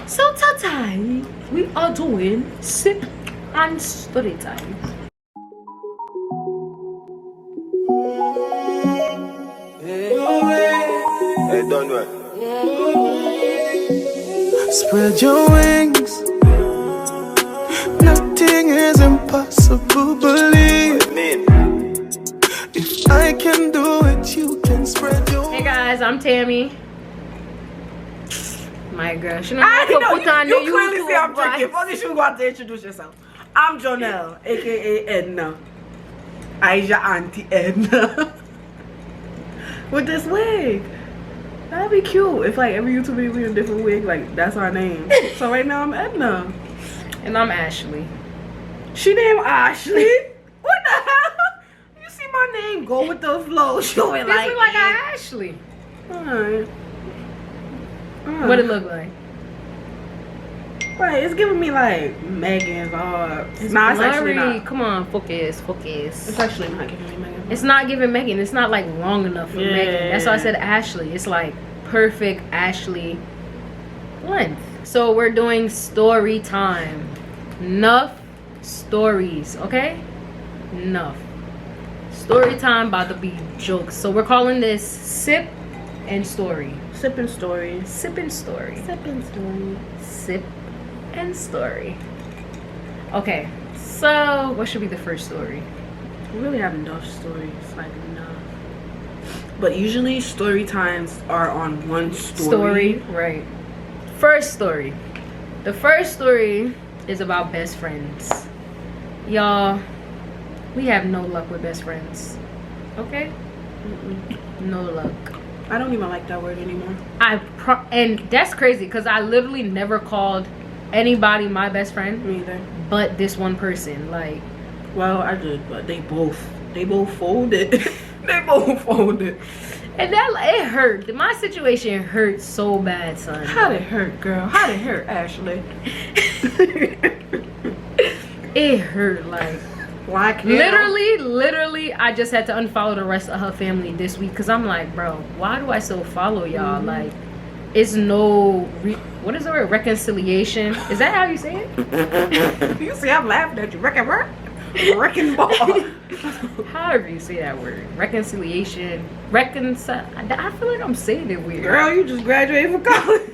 So today we are doing sip and story time. Hey, don't worry. Spread your wings. Nothing is impossible, believe. What you mean? If I can do it, you can spread your Hey guys, I'm Tammy. My girl, she I know put on you the clearly see I'm YouTube tricky. vibes. Fuck you got to introduce yourself. I'm Jonelle, aka Edna. Aisha Auntie Edna. With this wig. That'd be cute if like every YouTuber we in a different wig, like that's our name. So right now I'm Edna. And I'm Ashley. She named Ashley. What the hell? You see my name go with the flow. She went This like look like Ashley. Alright. What it look like? Right, it's giving me like Megan vibes. It's Nah, it's actually blurry. not. Come on, focus. It's actually not giving me Megan vibes. It's not giving Megan. It's not like long enough for Yeah. Megan. That's why I said Ashley. It's like perfect Ashley length. So we're doing story time. Enough stories, okay? Enough. Story time about to be jokes. So we're calling this sip and story. Sipping stories. Sip and story. Sipping stories. Sip and story. Okay. So what should be the first story? We really have enough stories, like enough. But usually story times are on one story. Right. First story. The first story is about best friends. Y'all, we have no luck with best friends. Okay? No luck. I don't even like that word anymore. And that's crazy because I literally never called anybody my best friend Me either. but this one person. Like, Well, I did, but they both folded. They both folded. and that it hurt. My situation hurt so bad, son. How'd it hurt, girl? How'd it hurt, Ashley? It hurt like. Like Literally, I just had to unfollow the rest of her family this week because I'm like, bro, why do I still follow y'all? Like, it's no, what is the word? Reconciliation? Is that how you say it? You see, I'm laughing at you. Wrecking ball. However you say that word. Reconciliation. I feel like I'm saying it weird. Girl, you just graduated from college.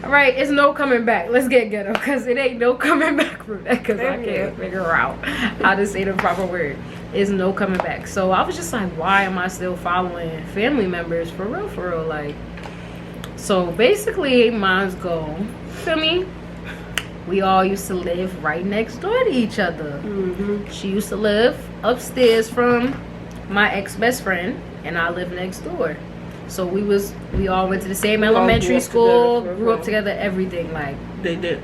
All right, it's no coming back. Let's get ghetto because it ain't no coming back from that because I can't figure out how to say the proper word. It's no coming back. So I was just like, why am I still following family members for real? Like, so basically, mine's go. Feel me? We all used to live right next door to each other. She used to live upstairs from my ex-best friend, and I lived next door. So we all went to the same elementary school, grew up together, everything. Like, They did.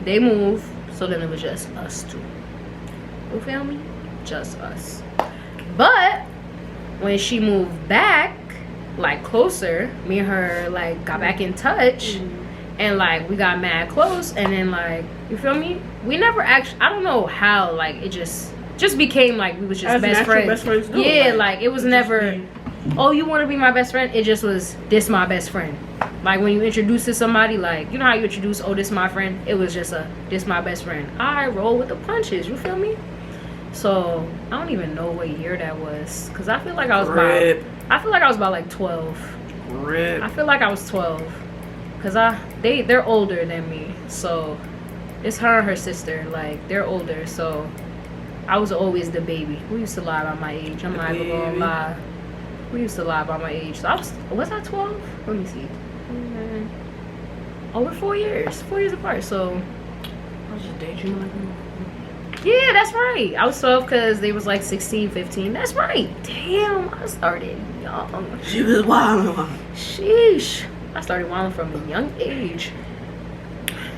they moved, so then it was just us two. You feel me? Just us. But when she moved back, like closer, me and her like got back in touch, and like we got mad close, and then like, you feel me? We never actually, I don't know how, like it just became like we was just As best natural friends. best friends do, Yeah, like, like it was never, oh, you want to be my best friend? It just was, this my best friend. Like when you introduce to somebody, like, you know how you introduce, oh, this my friend? It was just this my best friend. I roll with the punches, you feel me? So I don't even know what year that was, because I feel like I was about like 12. Rip. I feel like I was 12, because they're older than me. So it's her and her sister, like they're older. So I was always the baby. We used to lie about my age. I'm not even gonna lie. We used to lie about my age. So was I 12? Let me see. Over 4 years. 4 years apart. So I was just daydreaming like me. yeah, that's right. I was 12 because they was like 16, 15. That's right. Damn, I started young. She was wild. Sheesh. I started wilding from a young age.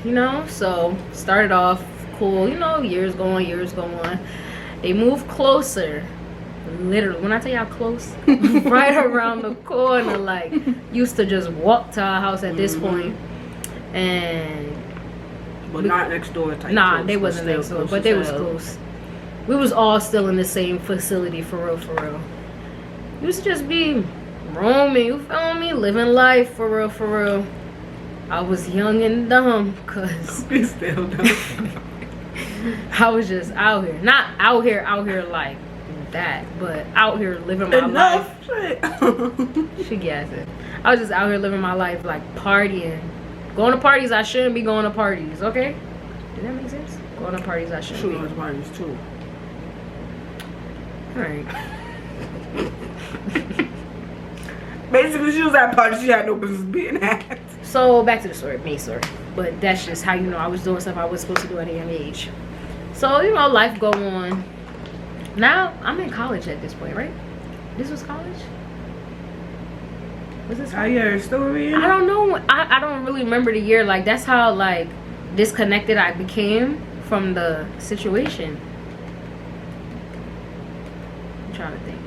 You know, so started off cool, you know, years go on. They moved closer. Literally, when I tell y'all close, right around the corner, like used to just walk to our house at this point. And But not next door type. nah, close, they but wasn't still next door, close but they as was hell. close. We was all still in the same facility for real. We used to just be roaming, you feel me? Living life for real, for real. I was young and dumb, cause We still don't. I was just out here. Not out here like that, but out here living my life. Shit. She gets it. I was just out here living my life, like partying. Going to parties I shouldn't be going to parties, okay? Does that make sense? Going to parties I shouldn't She be. was parties too. Alright. Basically, she was at parties she had no business being at. So back to the story, main story. But that's just how you know I was doing stuff I was supposed to do at a young age. So, you know, life go on. Now I'm in college at this point, right? This was college? Was this I hear a story. I don't know. I don't really remember the year. Like, that's how, like, disconnected I became from the situation. I'm trying to think.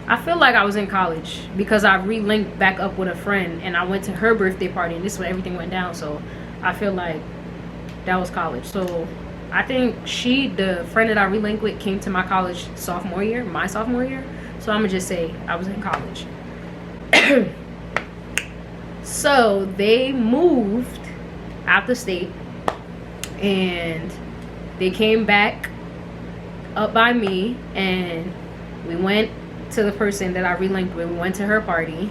I feel like I was in college because I re-linked back up with a friend and I went to her birthday party and this is when everything went down. So I feel like that was college. So I think the friend that I re-linked with came to my college sophomore year. So I'm gonna just say I was in college. So they moved out the state and they came back up by me and we went to the person that I relinked with. We went to her party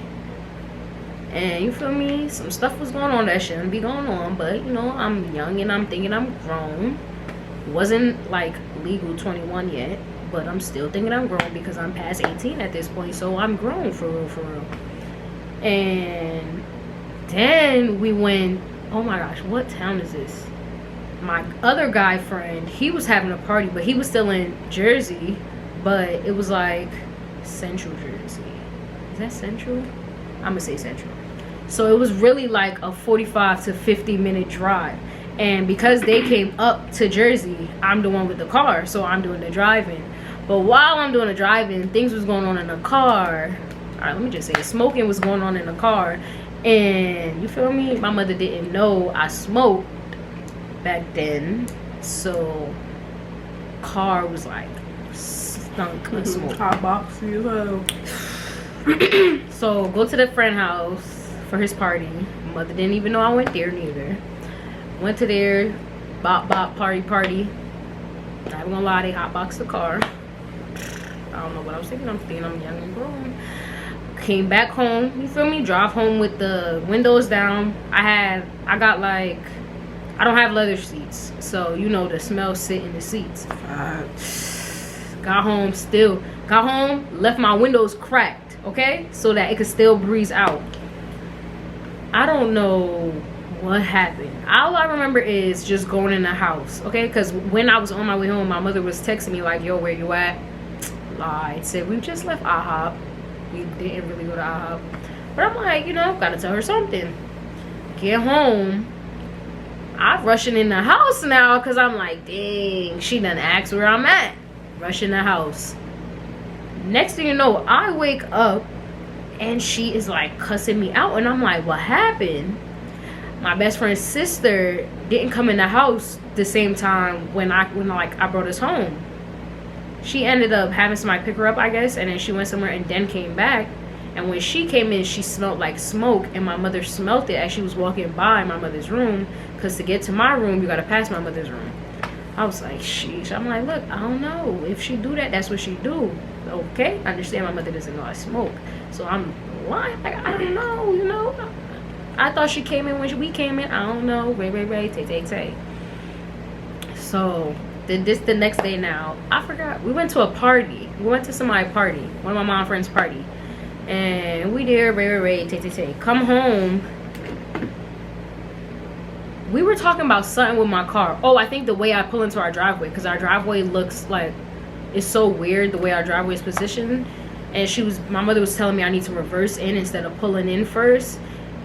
and you feel me, some stuff was going on that shouldn't be going on, but you know, I'm young and I'm thinking I'm grown. Wasn't like legal 21 yet, but I'm still thinking I'm grown because I'm past 18 at this point, so I'm grown for real. And then we went, oh my gosh, what town is this? My other guy friend, he was having a party, but he was still in Jersey, but it was like Central Jersey. Is that Central? I'm gonna say Central. So it was really like a 45 to 50 minute drive. And because they came up to Jersey, I'm the one with the car, so I'm doing the driving. But while I'm doing the driving, things was going on in the car. Alright, let me just say it. Smoking was going on in the car. And you feel me? My mother didn't know I smoked back then. So car was like stunk of smoke. Hot box, you know. So go to the friend house for his party. Mother didn't even know I went there neither. Went to there, bop party. Not even gonna lie, they hotboxed the car. I don't know what I was thinking. I'm thinking I'm young and grown. Came back home, you feel me? Drive home with the windows down. I got like, I don't have leather seats, so you know the smell sit in the seats. Got home, left my windows cracked, okay, so that it could still breeze out. I don't know what happened. All I remember is just going in the house, okay, because when I was on my way home, my mother was texting me like, yo, where you at? Lied, said we just left IHOP. We didn't really go to IHOP, but I'm like, you know, gotta tell her something. Get home, I'm rushing in the house now because I'm like, dang, she done asked where I'm at. Rush in the house. Next thing you know, I wake up and she is like cussing me out and I'm like, what happened? My best friend's sister didn't come in the house the same time when I brought us home. She ended up having somebody pick her up, I guess, and then she went somewhere and then came back. And when she came in, she smelled like smoke, and my mother smelled it as she was walking by my mother's room, because to get to my room, you gotta pass my mother's room. I was like, sheesh. I'm like, look, I don't know. If she do that, that's what she do. Okay, I understand my mother doesn't know I smoke. So I'm lying, like, I don't know, you know. I thought she came in when we came in. I don't know. Tay. So the next day now, I forgot. We went to a party. We went to somebody's party. One of my mom friends' party. And we there, tay. Come home. We were talking about something with my car. Oh, I think the way I pull into our driveway, because our driveway looks like, it's so weird the way our driveway is positioned. And my mother was telling me I need to reverse in instead of pulling in first.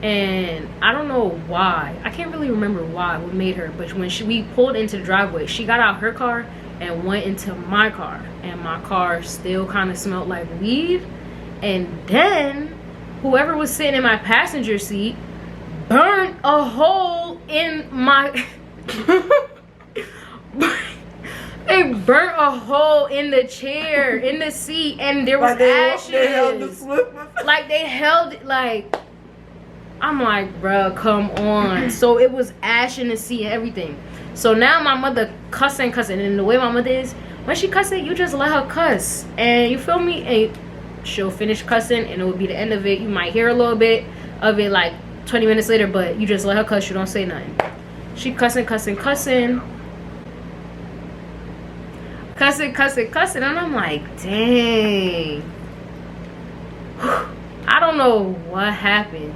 And I don't know why. I can't really remember why we made her. But when we pulled into the driveway, she got out her car and went into my car. And my car still kind of smelled like weed. And then whoever was sitting in my passenger seat burned a hole in my It burnt a hole in the chair, in the seat, and there was ashes. They held the slipper. Like they held it, like I'm like, bruh, come on. So it was ash in the seat and everything. So now my mother cussing, and the way my mother is, when she cussing, you just let her cuss, and you feel me? And she'll finish cussing, and it will be the end of it. You might hear a little bit of it like 20 minutes later, but you just let her cuss. You don't say nothing. She cussing, and I'm like, dang. I don't know what happened,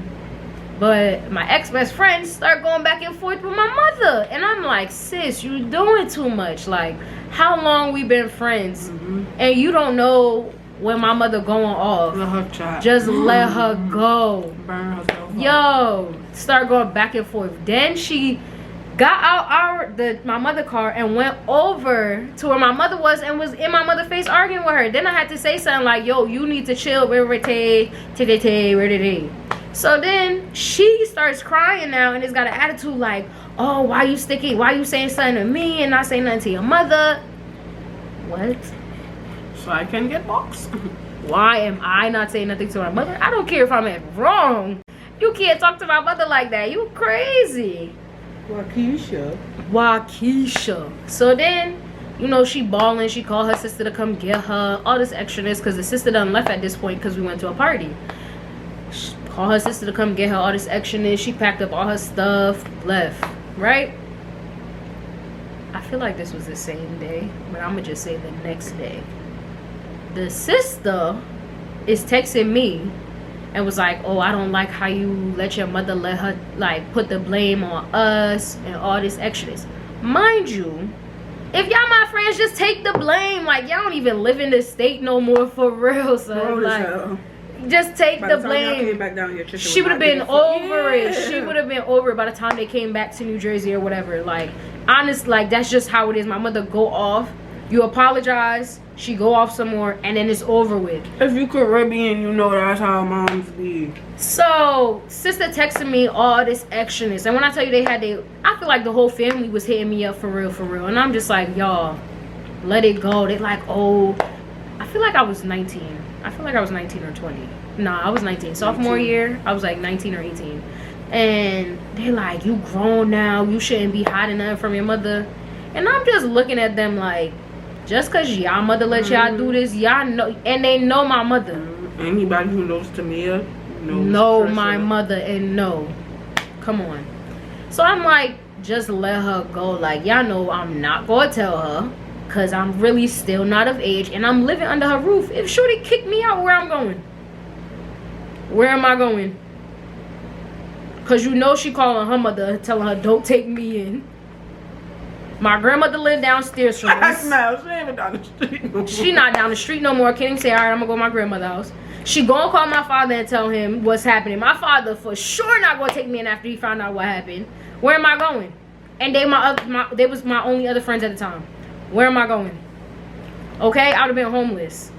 but my ex-best friends start going back and forth with my mother, and I'm like, sis, you doing too much. Like, how long we been friends, and you don't know when my mother going off? Let her chat. Just let her go. Burn herself. Yo, start going back and forth. Then she got out my mother car and went over to where my mother was and was in my mother's face arguing with her. Then I had to say something like, yo, you need to chill. So then she starts crying now and has got an attitude like, oh, why you saying something to me and not saying nothing to your mother? What? So I can get boxed. Why am I not saying nothing to my mother? I don't care if I'm wrong. You can't talk to my mother like that. You crazy. Waukesha. So then, you know, she bawling. She called her sister to come get her. All this extraness because the sister done left at this point because we went to a party. She called her sister to come get her. All this extraness. She packed up all her stuff, left. Right? I feel like this was the same day, but I'm going to just say the next day. The sister is texting me and was like, oh, I don't like how you let your mother let her, like, put the blame on us and all this extras. Mind you, if y'all my friends, just take the blame. Like, y'all don't even live in this state no more, for real, son. Like, just take the blame. She would have been over it. She would have been over it by the time they came back to New Jersey or whatever. Like, honest, like, that's just how it is. My mother go off, you apologize, she go off some more, and then it's over with. If you Caribbean, you know that's how moms be. So sister texted me all this extraness, and when I tell you I feel like the whole family was hitting me up for real, and I'm just like, y'all, let it go. They like, oh, I feel like I was 19. I feel like I was 19 or 20. Nah, I was 19. Sophomore year, I was like 19 or 18. And they like, you grown now, you shouldn't be hiding nothing from your mother. And I'm just looking at them like, just because y'all mother let y'all do this, y'all know, and they know my mother. Anybody who knows Tamia know my mother and know. Come on. So I'm like, just let her go. Like, y'all know I'm not going to tell her because I'm really still not of age and I'm living under her roof. If Shorty kicked me out, where I'm going? Where am I going? Because you know she calling her mother, telling her, don't take me in. My grandmother lived downstairs from us. She ain't even down the street no more. She not down the street no more. Can't even say, all right, I'm going to go to my grandmother's house. She gonna call my father and tell him what's happening. My father for sure not gonna take me in after he found out what happened. Where am I going? And they was my only other friends at the time. Where am I going? Okay, I would have been homeless.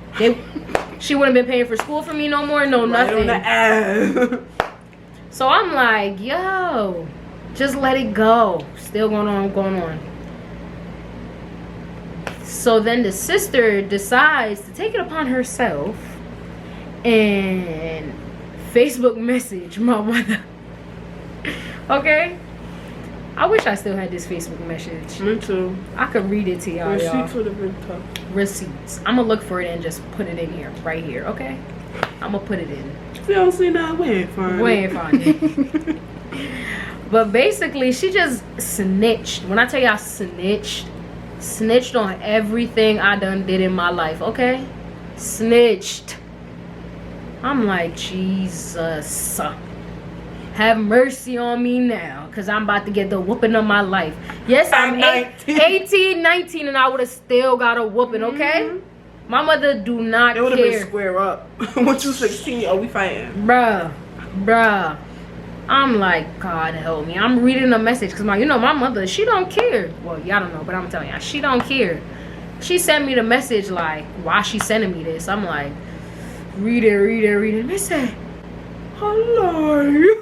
She wouldn't have been paying for school for me no more. No, nothing. So I'm like, yo, just let it go. Still going on. So then the sister decides to take it upon herself and Facebook message my mother. Okay? I wish I still had this Facebook message. Me too. I could read it to y'all. Receipts would have been tough. Receipts. I'm gonna look for it and just put it in here, right here, okay? I'm gonna put it in. If you don't see that, we ain't find it. But basically, she just snitched. When I tell y'all snitched on everything I done did in my life, okay? Snitched. I'm like, Jesus, have mercy on me now, because I'm about to get the whooping of my life. Yes, I'm 18, 19, and I would have still got a whooping, okay? My mother do not care. It would have been square up. Once you 16, oh, we fighting. Bruh. I'm like, God help me. I'm reading the message, because my mother, she don't care. Well, y'all don't know, but I'm telling y'all, she don't care. She sent me the message, like, why she sending me this? I'm like, read it. They say, hello.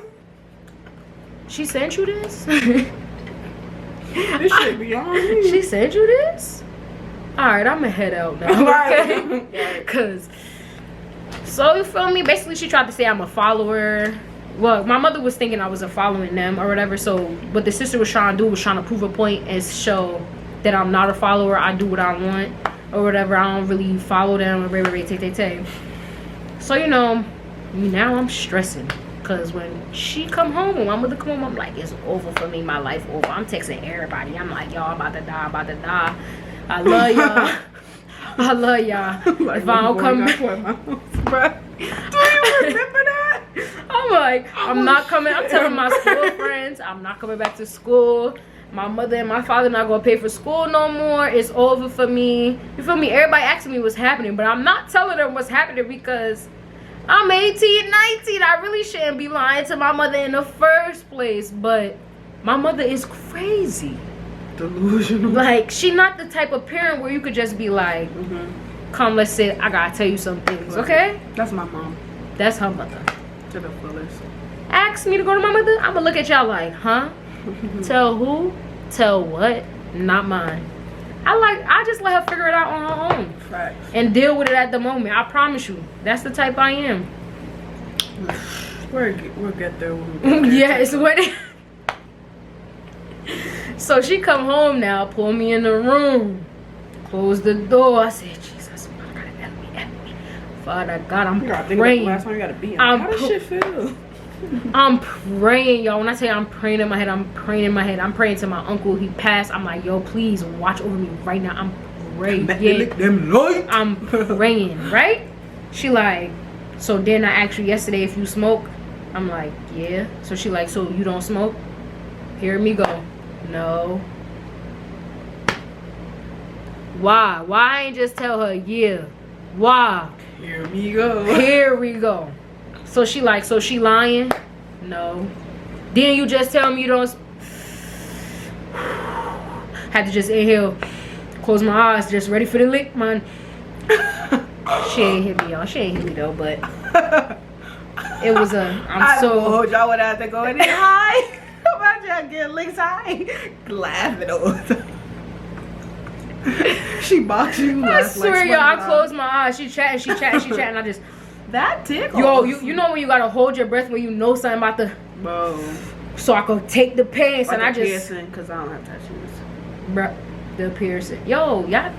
She sent you this? This shit beyond me. She sent you this? Alright, I'm gonna head out now. Okay? Cause so you feel me? Basically she tried to say I'm a follower. Well, my mother was thinking I was following them or whatever. So what the sister was trying to do was trying to prove a point and show that I'm not a follower. I do what I want or whatever. I don't really follow them or so you know, now I'm stressing. Cause when she come home, when my mother come home, I'm like, it's over for me, my life over. I'm texting everybody. I'm like, y'all about to die, about to die. I love y'all. I love y'all. Like, if I don't come back, do you remember that? I'm like, I'm not coming. I'm telling my school friends, I'm not coming back to school. My mother and my father not gonna pay for school no more. It's over for me. You feel me? Everybody asking me what's happening, but I'm not telling them what's happening because I'm 18, 19. I really shouldn't be lying to my mother in the first place. But my mother is crazy. Delusional. Like, she not the type of parent where you could just be like, come, let's sit. I gotta tell you some things, okay? That's my mom. That's her mother. To the fullest. Ask me to go to my mother, I'm gonna look at y'all like, huh? Tell who? Tell what? Not mine. I just let her figure it out on her own. Facts. And deal with it at the moment. I promise you. That's the type I am. We'll get there when we get there. Yes, what So she come home now, pull me in the room, close the door. I said, Jesus, God, help me. Father God, I'm praying. Last time you gotta be. How does shit feel? I'm praying, y'all. When I say I'm praying in my head, I'm praying in my head. I'm praying to my uncle. He passed. I'm like, yo, please watch over me right now. I'm praying. I'm praying, right? She like, so then I asked you yesterday if you smoke. I'm like, yeah. So she like, so you don't smoke? Hear me go. No. Why? Why I ain't just tell her, yeah? Why? Here we go. Here we go. So she like, so she lying? No. Then you just tell me you don't. Had to just inhale, close my eyes, just ready for the lick, man. She ain't hit me, y'all. She ain't hit me though, but it was a. I'm so. Hold y'all would have to go in there high. Imagine getting licks high, laughing over. She boxed you. I swear, y'all. I closed my eyes. She chatting. I just. That tickles. Yo, you know when you gotta hold your breath when you know something about the. Bro. So I could take the pants or and the I just. Piercing, because I don't have tattoos. Bruh, the piercing. Yo, y'all.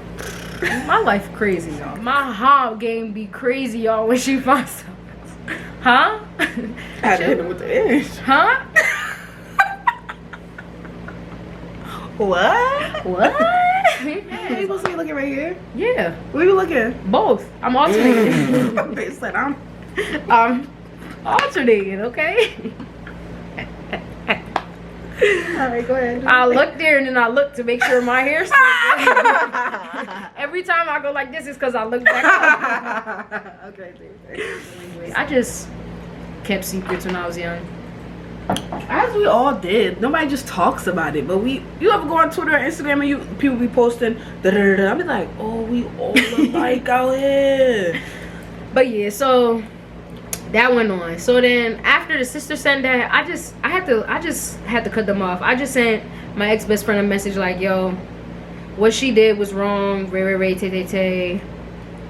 My life crazy, y'all. My hob game be crazy, y'all, when she finds out. Huh? I had to hit him with the edge. Huh? What? What? Hey, you supposed to be looking right here? Yeah. Where you looking? Both. I'm alternating. Bitch said I'm alternating, okay? Alright, go ahead. I look there and then I look to make sure my hair's still good. Every time I go like this, it's because I look back. Okay, I just kept secrets when I was young. As we all did. Nobody just talks about it. But you ever go on Twitter or Instagram and people be posting da-da-da-da. I be like, oh, we all alike out here. But yeah, so that went on. So then after the sister sent that, I just had to cut them off. I just sent my ex-best friend a message like, yo, what she did was wrong. Tay.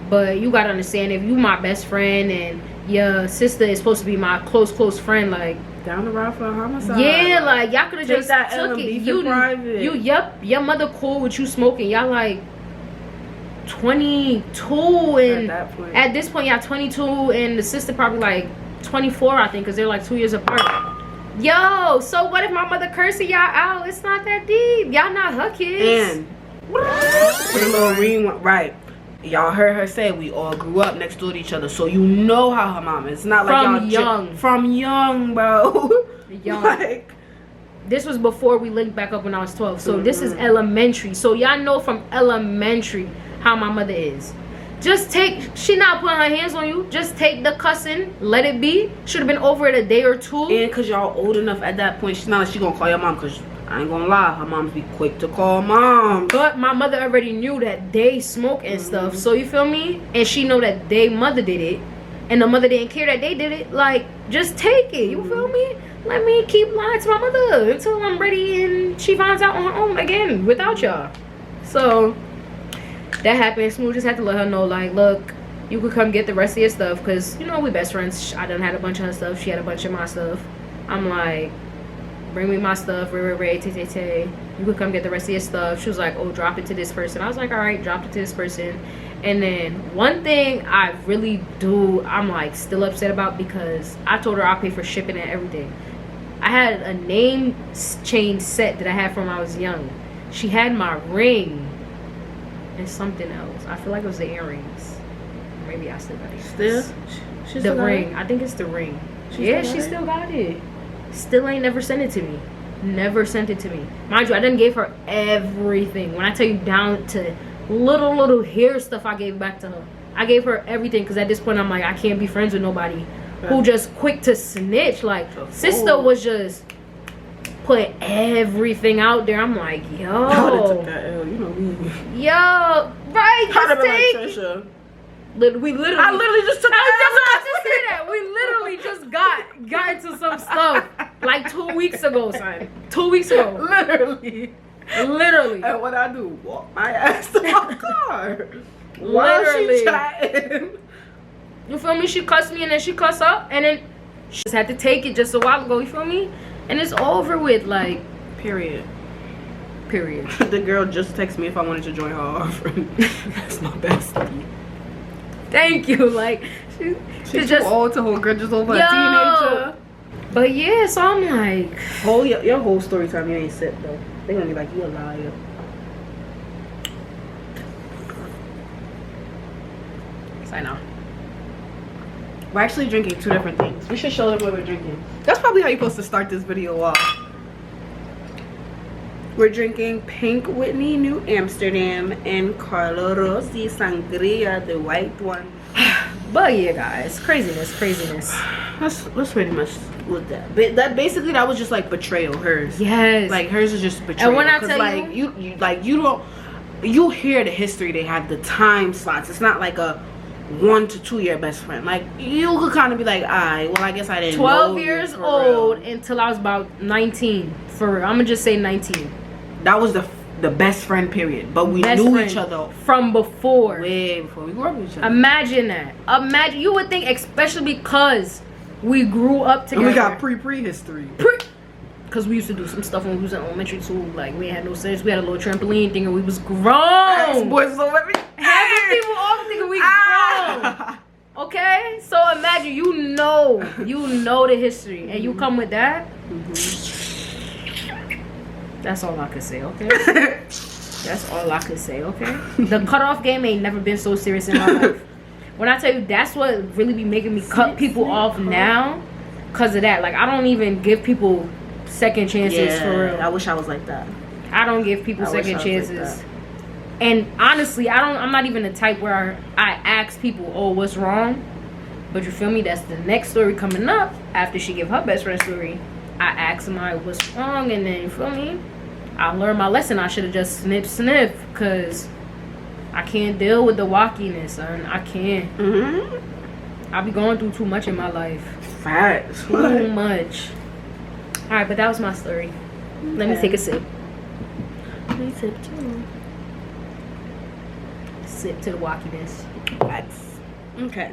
But you gotta understand, if you my best friend and your sister is supposed to be my close friend, like, down the route for a homicide. yeah, like y'all could have just that took it. Private. Your mother cool with you smoking. Y'all like 22 and at this point y'all 22 and the sister probably like 24, I think, because they're like 2 years apart. Yo, so what if my mother cursing y'all out? It's not that deep. Y'all not her kids. And put a little ring, right? Y'all heard her say we all grew up next door to each other, so you know how her mom is. It's not like y'all from young, bro. Young. Like, this was before we linked back up when I was 12. So this is elementary. So y'all know from elementary how my mother is. Just she not putting her hands on you. Just take the cussing, let it be. Should have been over it a day or two. And cause y'all old enough at that point, she's not like she gonna call your mom, cause I ain't gonna lie, her moms be quick to call mom. But my mother already knew that they smoke and stuff. So you feel me? And she know that they mother did it. And the mother didn't care that they did it. Like, just take it. You feel me? Let me keep lying to my mother until I'm ready and she finds out on her own again without y'all. So that happened. Smooth just had to let her know, like, look, you could come get the rest of your stuff, because, you know, we best friends. I done had a bunch of her stuff. She had a bunch of my stuff. I'm like, bring me my stuff. Tay. You could come get the rest of your stuff. She was like, oh, drop it to this person. I was like, all right, drop it to this person. And then one thing I really do, I'm like still upset about, because I told her I'll pay for shipping and everything. I had a name chain set that I had from when I was young. She had my ring and something else. I feel like it was the earrings. Maybe I still got it. Still? The ring. I think it's the ring. Yeah, she still got it. Still ain't never sent it to me. Never sent it to me. Mind you, I done gave her everything. When I tell you down to little hair stuff, I gave back to her. I gave her everything, because at this point I'm like, I can't be friends with nobody who just quick to snitch. Like, sister was just put everything out there. I'm like, yo. I would have took that L, you know me. Yo, right, just take. Trisha. We literally. I literally just took. I was just say that. We literally just got into some stuff like 2 weeks ago, son. 2 weeks ago. Literally. And what I do? Walk my ass to my car. While she chatting. You feel me? She cussed me and then she cussed up, and then she just had to take it just a while ago. You feel me? And it's over with, like. Period. Period. The girl just texted me if I wanted to join her offering. That's my bestie. Thank you. Like, she's just old to hold grudges over a teenager. But yeah, so I'm like, your whole story time you ain't sip though. They gonna be like, you a liar. I know. We're actually drinking 2 different things. We should show them what we're drinking. That's probably how you're supposed to start this video off. We're drinking Pink Whitney New Amsterdam and Carlo Rossi Sangria, the white one. But yeah, guys, craziness. That's pretty much with that. But that was just like betrayal. Hers. Yes. Like hers is just betrayal. And when I tell like, you don't. You hear the history they have, the time slots. It's not like a 1 to 2 year best friend. Like, you could kind of be like, alright, well, I guess I didn't 12 know years for old real. until I was about 19. For real. I'm gonna just say 19. That was the best friend period. But we knew each other from before. Way before we grew up with each other. Imagine that. Imagine, you would think, especially because we grew up together. And we got pre-history. Because we used to do some stuff when we was in elementary school. Like, we had no sense. We had a little trampoline thing and we was grown. Boys, so let me. Half the people all thinking we grown. Okay? So imagine, you know the history. And you come with that. That's all I could say, okay? That's all I could say, okay? The cutoff game ain't never been so serious in my life. When I tell you, that's what really be making me cut people off now. Because of that. Like, I don't even give people second chances, for real. I wish I was like that. I don't give people second chances. Like, and honestly, I'm not even the type where I ask people, oh, what's wrong? But you feel me? That's the next story coming up. After she give her best friend story, I ask somebody what's wrong, and then, you feel me? I learned my lesson. I should have just sniff, because I can't deal with the wackiness, son. I can't. I be going through too much in my life. Facts. Too much. Alright, but that was my story. Let me take a sip. Let me sip too. Sip to the wackiness. Facts. Okay.